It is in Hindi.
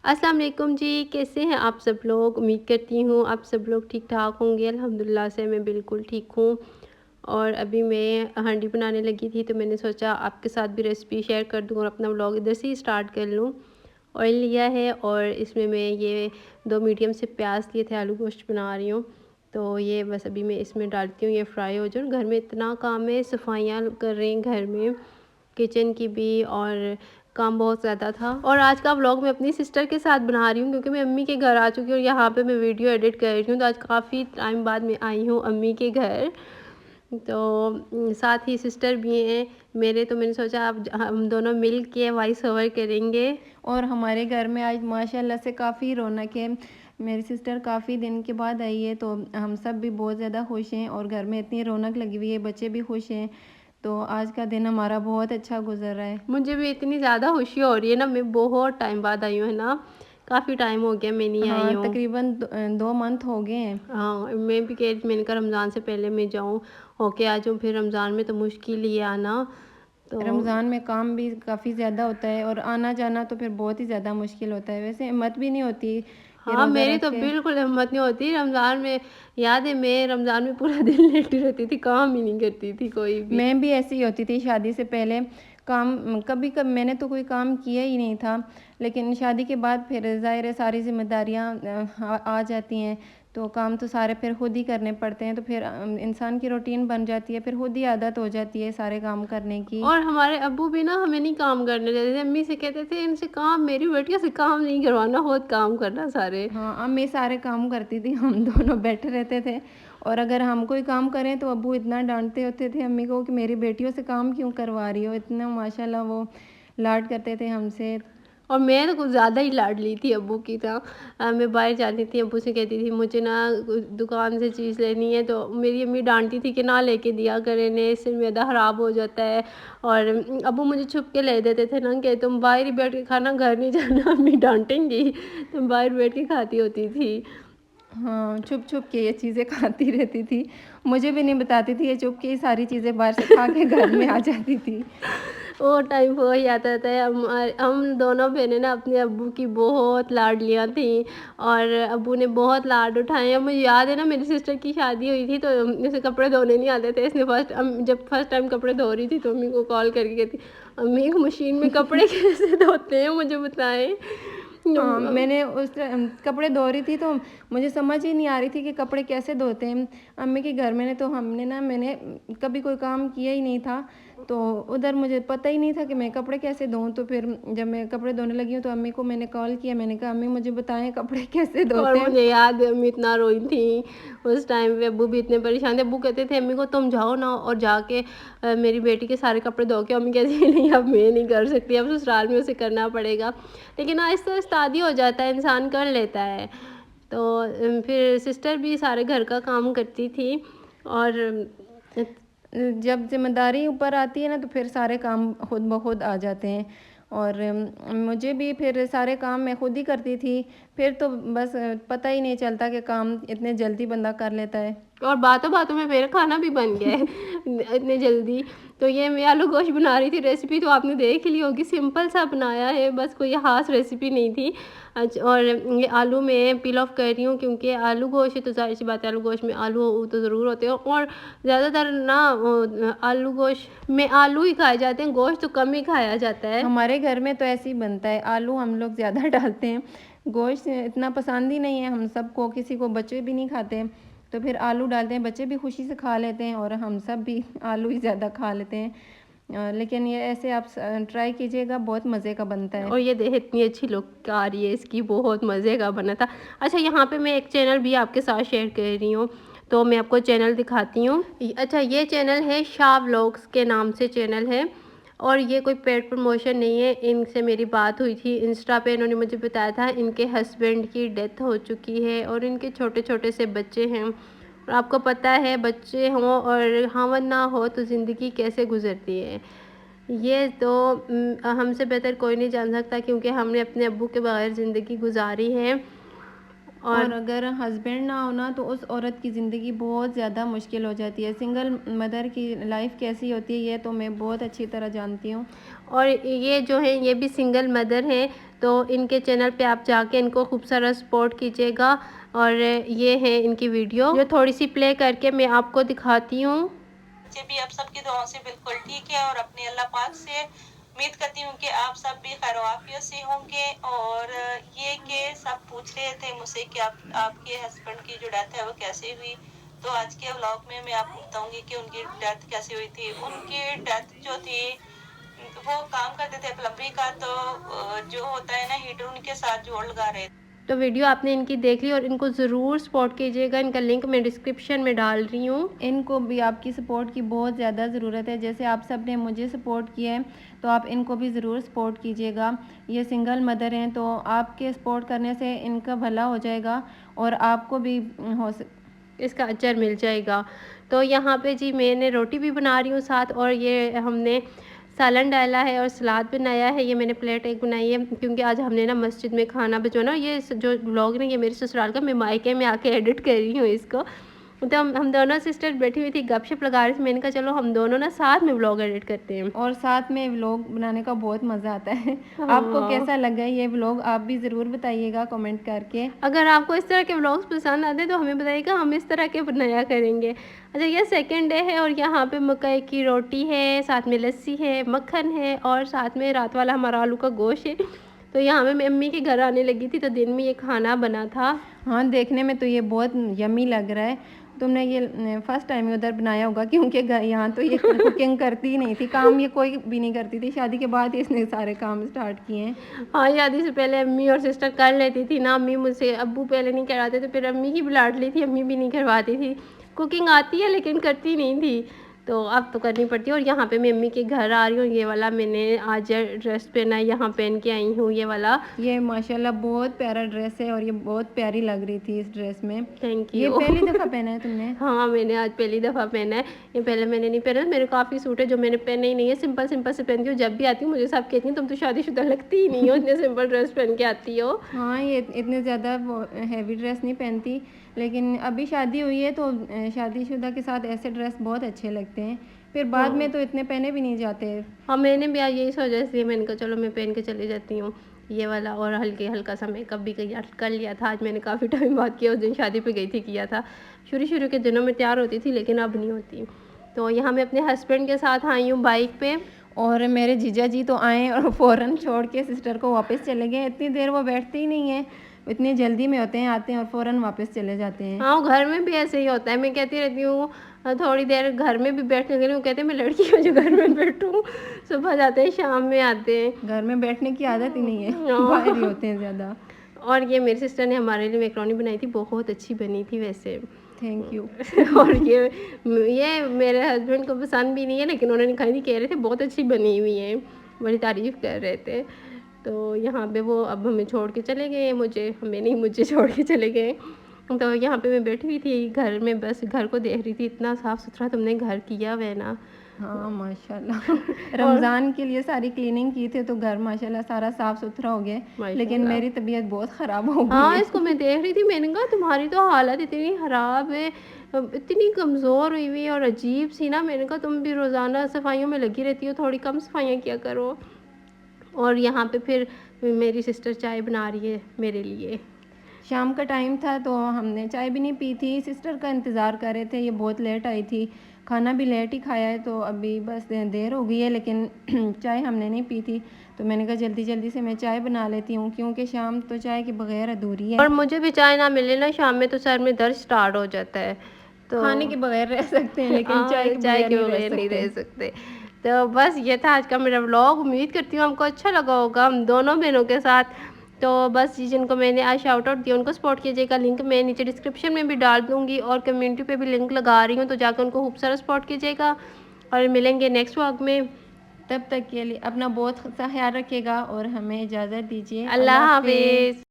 अस्सलाम वालेकुम जी, कैसे हैं आप सब लोग? उम्मीद करती हूँ आप सब लोग ठीक-ठाक होंगे। अल्हम्दुलिल्लाह से मैं बिल्कुल ठीक हूँ। और अभी मैं हांडी बनाने लगी थी तो मैंने सोचा आपके साथ भी रेसिपी शेयर कर दूँ और अपना व्लॉग इधर से ही स्टार्ट कर लूँ। ऑयल लिया है और इसमें मैं ये 2 मीडियम से प्याज लिए थे, आलू गोश्त बना रही हूँ। तो ये बस अभी मैं इसमें डालती हूँ, ये फ्राई हो जाए। घर में इतना काम है, सफाइयाँ कर रही हैं घर में, किचन की भी, और काम बहुत ज़्यादा था। और आज का व्लॉग मैं अपनी सिस्टर के साथ बना रही हूँ क्योंकि मैं अम्मी के घर आ चुकी हूँ और यहाँ पे मैं वीडियो एडिट कर रही हूँ। तो आज काफ़ी टाइम बाद मैं आई हूँ अम्मी के घर। तो साथ ही सिस्टर भी हैं मेरे, तो मैंने सोचा अब हम दोनों मिल के वॉइस ओवर करेंगे। और हमारे घर में आज माशाल्लाह से काफ़ी रौनक है। मेरी सिस्टर काफ़ी दिन के बाद आई है तो हम सब भी बहुत ज़्यादा खुश हैं और घर में इतनी रौनक लगी हुई है, बच्चे भी खुश हैं। तो आज का दिन हमारा बहुत अच्छा गुजर रहा है। मुझे भी इतनी ज़्यादा खुशी हो रही है ना, मैं बहुत टाइम बाद आई हूँ, है ना। काफ़ी टाइम हो गया मैं नहीं आई हाँ, हूँ। तकरीबन 2 मंथ हो गए हैं। हाँ, मैं भी कह रही थी, मैंने कहा रमज़ान से पहले मैं जाऊँ, होके आ जाऊँ, फिर रमज़ान में तो मुश्किल ही है आना। तो रमज़ान में काम भी काफ़ी ज़्यादा होता है और आना जाना तो फिर बहुत ही ज़्यादा मुश्किल होता है। वैसे हिम्मत भी नहीं होती कि हाँ, रोज़ा मेरी रख तो के। बिल्कुल हिम्मत नहीं होती रमज़ान में। याद है मैं रमज़ान में पूरा दिन लेटी रहती थी, काम ही नहीं करती थी कोई भी। मैं भी ऐसी ही होती थी शादी से पहले। काम कभी कभी मैंने तो कोई काम किया ही नहीं था, लेकिन शादी के बाद फिर ज़ाहिर है सारी ज़िम्मेदारियाँ आ जाती हैं। तो काम तो सारे फिर खुद ही करने पड़ते हैं, तो फिर इंसान की रूटीन बन जाती है, फिर खुद ही आदत हो जाती है सारे काम करने की। और हमारे अब्बू भी ना हमें नहीं काम करने देते थे, अम्मी से कहते थे इनसे काम, मेरी बेटियों से काम नहीं करवाना, खुद काम करना सारे। हाँ, अम्मी सारे काम करती थी, हम दोनों बैठे रहते थे। और अगर हम कोई काम करें तो अब्बू इतना डांटते होते थे अम्मी को कि मेरी बेटियों से काम क्यों करवा रही हो, इतना माशाल्लाह वो लाड करते थे हमसे। और मैं तो कुछ ज़्यादा ही लाडली थी अब्बू की। था मैं बाहर जाती थी, अब्बू से कहती थी मुझे ना दुकान से चीज़ लेनी है, तो मेरी अम्मी डांटती थी कि ना लेके दिया करें ने, इससे मैदा ख़राब हो जाता है। और अब्बू मुझे छुप के ले देते थे ना कि तुम बाहर ही बैठ के खाना, घर नहीं जाना, अम्मी डांटेंगी, तुम बाहर बैठ के खाती होती थी। हाँ, छुप-छुप के ये चीज़ें खाती रहती थी। मुझे भी नहीं बताती थी, ये चुप के ही सारी चीज़ें बाहर से खा के घर में आ जाती थी। वो टाइम वो ही आता था। हम दोनों बहनें ना अपने अब्बू की बहुत लाडलियाँ थीं और अब्बू ने बहुत लाड उठाए हैं। मुझे याद है ना, मेरी सिस्टर की शादी हुई थी तो इसे कपड़े धोने नहीं आते थे। इसने जब फर्स्ट टाइम कपड़े धो रही थी तो अम्मी को कॉल करके कहती, अम्मी मशीन में कपड़े कैसे धोते हैं मुझे बताएं। हाँ, मैंने कपड़े धो रही थी तो मुझे समझ ही नहीं आ रही थी कि कपड़े कैसे धोते हैं। अम्मी के घर में तो मैंने कभी कोई काम किया ही नहीं था, तो उधर मुझे पता ही नहीं था कि मैं कपड़े कैसे धोऊँ। तो फिर जब मैं कपड़े धोने लगी हूँ तो अम्मी को मैंने कॉल किया, मैंने कहा अम्मी मुझे बताएँ कपड़े कैसे और धोते हैं? मुझे याद है अम्मी इतना रोई थी उस टाइम पे। अब्बू भी इतने परेशान थे। अब्बू कहते थे अम्मी को तुम जाओ ना और जाके मेरी बेटी के सारे कपड़े धो के। अम्मी कहती थी नहीं अब मैं नहीं कर सकती, अब ससुराल में उसे करना पड़ेगा। लेकिन आहिस्ता आहिस्ता आदी हो जाता है, इंसान कर लेता है। तो फिर सिस्टर भी सारे घर का काम करती थी। और जब ज़िम्मेदारी ऊपर आती है ना तो फिर सारे काम खुद ब खुद आ जाते हैं। और मुझे भी फिर सारे काम मैं खुद ही करती थी। फिर तो बस पता ही नहीं चलता कि काम इतने जल्दी बंदा कर लेता है। और बातों-बातों में मेरा खाना भी बन गया है इतने जल्दी। तो ये मैं आलू गोश्त बना रही थी, रेसिपी तो आपने देख ली होगी, सिंपल सा बनाया है, बस कोई ख़ास रेसिपी नहीं थी। और ये आलू मैं पील ऑफ कर रही हूँ क्योंकि आलू गोश्त है तो ज़ाहिर-सी बात है आलू गोश्त में आलू तो ज़रूर होते हैं। और ज़्यादातर ना आलू गोश्त में आलू ही खाए जाते हैं, गोश्त तो कम ही खाया जाता है। हमारे घर में तो ऐसे ही बनता है, आलू हम लोग ज़्यादा डालते हैं। गोश्त इतना पसंद ही नहीं है हम सबको, किसी को, बच्चे भी नहीं खाते। तो फिर आलू डालते हैं, बच्चे भी खुशी से खा लेते हैं और हम सब भी आलू ही ज़्यादा खा लेते हैं। लेकिन ये ऐसे आप ट्राई कीजिएगा, बहुत मज़े का बनता है। और ये देख इतनी अच्छी लुक आ रही है इसकी, बहुत मज़े का बना था। अच्छा, यहाँ पे मैं एक चैनल भी आपके साथ शेयर कर रही हूँ, तो मैं आपको चैनल दिखाती हूँ। अच्छा, ये चैनल है शाह व्लॉग्स के नाम से चैनल है और ये कोई पेड प्रमोशन नहीं है। इनसे मेरी बात हुई थी इंस्टा पे, इन्होंने मुझे बताया था इनके हस्बैंड की डेथ हो चुकी है और इनके छोटे-छोटे से बच्चे हैं। और आपको पता है बच्चे हों और ख़ावंद ना हो तो ज़िंदगी कैसे गुज़रती है। ये तो हमसे बेहतर कोई नहीं जान सकता क्योंकि हमने अपने अब्बू के बगैर ज़िंदगी गुजारी है। और अगर हस्बैंड ना हो ना तो उस औरत की ज़िंदगी बहुत ज़्यादा मुश्किल हो जाती है। सिंगल मदर की लाइफ कैसी होती है ये तो मैं बहुत अच्छी तरह जानती हूँ। और ये जो है ये भी सिंगल मदर हैं, तो इनके चैनल पे आप जाके इनको खूब सारा सपोर्ट कीजिएगा। और ये है इनकी वीडियो जो थोड़ी सी प्ले करके मैं आपको दिखाती हूँ। बच्चे भी आप सबकी दुआओं से बिल्कुल ठीक है और अपने अल्लाह पाक से उम्मीद करती हूँ कि आप सब भी खैर वाफियत से होंगे। और ये कि सब पूछ रहे थे मुझसे कि आपके हस्बैंड की जो डेथ है वो कैसे हुई, तो आज के व्लॉग में मैं आपको बताऊंगी कि उनकी डेथ कैसे हुई थी। उनकी डेथ जो थी वो काम करते थे प्लम्बरी का, तो जो होता है ना हीटर उनके साथ जोड़ लगा रहे थे। तो वीडियो आपने इनकी देख ली और इनको ज़रूर सपोर्ट कीजिएगा। इनका लिंक मैं डिस्क्रिप्शन में डाल रही हूँ। इनको भी आपकी सपोर्ट की बहुत ज़्यादा ज़रूरत है। जैसे आप सब ने मुझे सपोर्ट किया है तो आप इनको भी ज़रूर सपोर्ट कीजिएगा। ये सिंगल मदर हैं तो आपके सपोर्ट करने से इनका भला हो जाएगा और आपको भी इसका अजर मिल जाएगा। तो यहाँ पे जी मैंने रोटी भी बना रही हूँ साथ, और ये हमने सालन डाला है और सलाद बनाया है। ये मैंने प्लेट एक बनाई है क्योंकि आज हमने ना मस्जिद में खाना भिजवाना। ये जो व्लॉग ना ये मेरे ससुराल का, मैं मायके में आके एडिट कर रही हूँ इसको। तो हम दोनों सिस्टर बैठी हुई थी, गपशप लगा रही थी। मैंने कहा चलो हम दोनों ना साथ में व्लॉग एडिट करते हैं। और साथ में व्लॉग बनाने का बहुत मज़ा आता है। आपको कैसा लगा ये व्लॉग आप भी ज़रूर बताइएगा कमेंट करके। अगर आपको इस तरह के व्लॉग्स पसंद आते हैं तो हमें बताइएगा, हम इस तरह के बनाया करेंगे। अच्छा, ये सेकंड डे है और यहाँ पे मकई की रोटी है, साथ में लस्सी है, मक्खन है और साथ में रात वाला हमारा आलू का गोश्त है। तो यहाँ पे मैं अम्मी के घर आने लगी थी तो दिन में ये खाना बना था। हाँ, देखने में तो ये बहुत यम्मी लग रहा है। तुमने ये फर्स्ट टाइम उधर बनाया होगा क्योंकि यहाँ तो ये कुकिंग करती ही नहीं थी, काम ये कोई भी नहीं करती थी। शादी के बाद इसने सारे काम स्टार्ट किए हैं। हाँ, शादी से पहले अम्मी और सिस्टर कर लेती थी ना। अम्मी मुझसे, अब्बू पहले नहीं करवाते थे, फिर अम्मी की भी डांट ली थी, अम्मी भी नहीं करवाती थी। कुकिंग आती है लेकिन करती नहीं थी, तो अब तो करनी पड़ती है। और यहाँ पे मैं अम्मी के घर आ रही हूँ। ये वाला मैंने आज ड्रेस पहना है, यहाँ पहन के आई हूँ ये वाला। ये माशाल्लाह बहुत प्यारा ड्रेस है और ये बहुत प्यारी लग रही थी इस ड्रेस में। थैंक ये यू। पहली दफ़ा पहना है तुमने? हाँ, मैंने आज पहली दफ़ा पहना है। ये पहले मैंने नहीं पहना। मेरे काफ़ी सूट है जो मैंने पहने ही नहीं है। सिंपल सिंपल से पहनती हूँ। जब भी आती हूँ मुझे सब कहती हैं तुम तो शादीशुदा लगती ही नहीं हो, इतने सिंपल ड्रेस पहन के आती हो। हाँ, ये इतने ज़्यादा हैवी ड्रेस नहीं पहनती, लेकिन अभी शादी हुई है तो शादीशुदा के साथ ऐसे ड्रेस बहुत अच्छे लगते हैं। फिर बाद में तो इतने पहने भी नहीं जाते। हाँ, मैंने भी आज यही सोचा, इसलिए मैंने कहा चलो मैं पहन के चली जाती हूँ ये वाला। और हल्का सा मेकअप भी कर लिया था। आज मैंने काफ़ी टाइम बाद किया, उस दिन शादी पे गई थी किया था। शुरू के दिनों में तैयार होती थी लेकिन अब नहीं होती। तो यहाँ मैं अपने हस्बैंड के साथ आई हूँ बाइक पे। और मेरे जीजा जी तो आए और फ़ौरन छोड़ के सिस्टर को वापस चले गए। इतनी देर वो बैठते ही नहीं है, इतनी जल्दी में होते हैं, आते हैं और फ़ौरन वापस चले जाते हैं। हाँ, घर में भी ऐसे ही होता है। मैं कहती रहती हूँ थोड़ी देर घर में भी बैठने के लिए, वो कहते हैं मैं लड़की हूँ जो घर में बैठूँ। सुबह जाते हैं शाम में आते हैं। घर में बैठने की आदत ही नहीं है, बाहर ही होते हैं ज़्यादा। और ये मेरी सिस्टर ने हमारे लिए मैकरोनी बनाई थी, बहुत अच्छी बनी थी वैसे। Thank you. और ये मेरे हस्बैंड को पसंद भी नहीं है लेकिन उन्होंने खाई थी, कह रहे थे बहुत अच्छी बनी हुई है, बड़ी तारीफ़ कर रहे थे। तो यहाँ पे वो अब हमें छोड़ के चले गए, मुझे छोड़ के चले गए। तो यहाँ पे मैं बैठी हुई थी घर में, बस घर को देख रही थी। इतना साफ़ सुथरा तुमने घर किया हुआ है ना। हाँ माशाल्लाह। रमज़ान के लिए सारी क्लीनिंग की थी तो घर माशाल्लाह सारा साफ़ सुथरा हो गया, लेकिन मेरी तबीयत बहुत ख़राब हो गई। हाँ, इसको मैं देख रही थी, मैंने कहा तुम्हारी तो हालत इतनी ख़राब है, इतनी कमज़ोर हुई हुई और अजीब सी ना। मैंने कहा तुम भी रोज़ाना सफाइयों में लगी रहती हो, थोड़ी कम सफाइयाँ किया करो। और यहाँ पे फिर मेरी सिस्टर चाय बना रही है मेरे लिए। शाम का टाइम था तो हमने चाय भी नहीं पी थी, सिस्टर का इंतज़ार कर रहे थे। ये बहुत लेट आई थी, खाना भी लेट ही खाया है, तो अभी बस देर हो गई है, लेकिन चाय हमने नहीं पी थी। तो मैंने कहा जल्दी से मैं चाय बना लेती हूँ क्योंकि शाम तो चाय के बगैर अधूरी है। और मुझे भी चाय ना मिले ना शाम में तो सर में दर्द स्टार्ट हो जाता है। तो खाने के बगैर रह सकते हैं लेकिन चाय के बगैर नहीं रह सकते। तो बस ये था आज का मेरा व्लॉग। उम्मीद करती हूँ आपको अच्छा लगा होगा हम दोनों बहनों के साथ। तो बस जिनको मैंने आज शाउट आउट दिया उनको सपोर्ट कीजिएगा। लिंक मैं नीचे डिस्क्रिप्शन में भी डाल दूँगी और कम्युनिटी पे भी लिंक लगा रही हूँ, तो जाकर उनको खूब सारा सपोर्ट कीजिएगा। और मिलेंगे नेक्स्ट व्लॉग में। तब तक के लिए अपना बहुत सा ख्याल रखिएगा और हमें इजाज़त दीजिए। अल्लाह हाफिज़।